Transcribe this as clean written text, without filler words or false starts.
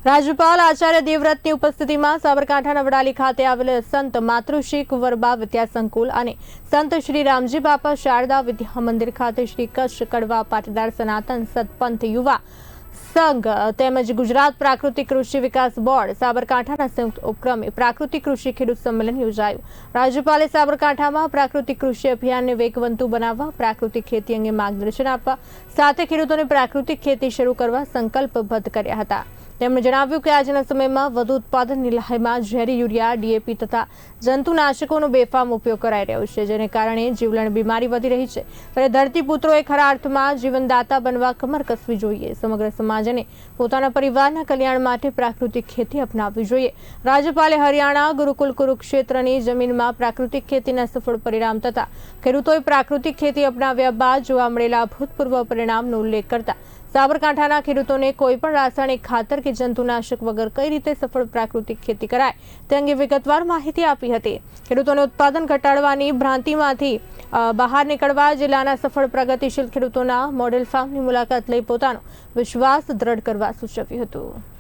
રાજ્યપાલ આચાર્ય દેવવ્રતની ઉપસ્થિતિમાં સાબરકાંઠાના વડાલી ખાતે આવેલ સંત માતૃશ્રી કુંવરબા વિદ્યા સંકુલ અને સંત શ્રી રામજી બાપા શારદા વિદ્યા મંદિર ખાતે શ્રી કચ્છ કડવા પાટીદાર સનાતન સતપંથ યુવા સંઘ તેમજ ગુજરાત પ્રાકૃતિક કૃષિ વિકાસ બોર્ડ સાબરકાંઠાના સંયુક્ત ઉપક્રમે પ્રાકૃતિક કૃષિ ખેડૂત સંમેલન યોજાયું। રાજ્યપાલે સાબરકાંઠામાં પ્રાકૃતિક કૃષિ અભિયાનને વેગવંતુ બનાવવા, પ્રાકૃતિક ખેતી અંગે માર્ગદર્શન આપવા સાથે ખેડૂતોને પ્રાકૃતિક ખેતી શરૂ કરવા સંકલ્પબદ્ધ કર્યા હતા। તેમણે જણાવ્યું કે આજના સમયમાં વધુ ઉત્પાદનની લહાઈમાં ઝેરી યુરિયા, ડીએપી તથા જંતુનાશકોનો બેફામ ઉપયોગ કરાઈ રહ્યો છે, જેને કારણે જીવલેણ બીમારી વધી રહી છે। ત્યારે ધરતીપુત્રોએ ખરા અર્થમાં જીવનદાતા બનવા કમર કસવી જોઈએ। સમગ્ર સમાજને પોતાના પરિવારના કલ્યાણ માટે પ્રાકૃતિક ખેતી અપનાવવી જોઈએ। રાજ્યપાલે હરિયાણા ગુરુકુલ કુરુક્ષેત્રની જમીનમાં પ્રાકૃતિક ખેતીના સફળ પરિણામ તથા ખેડૂતોએ પ્રાકૃતિક ખેતી અપનાવ્યા બાદ જોવા મળેલા ભૂતપૂર્વ પરિણામનો ઉલ્લેખ કરતા સાબરકાંઠાના ખેડૂતોને કોઈપણ રાસાયણિક ખાતર કે જંતુનાશક વગર કઈ રીતે સફળ પ્રાકૃતિક ખેતી કરાય તે અંગે વિગતવાર માહિતી આપી હતી। ખેડૂતોને ઉત્પાદન ઘટાડવાની ભ્રાંતિમાંથી બહાર નીકળવા જિલ્લાના સફળ પ્રગતિશીલ ખેડૂતોના મોડેલ ફાર્મની મુલાકાત લઈ પોતાનો વિશ્વાસ દ્રઢ કરવા સૂચવ્યું હતું।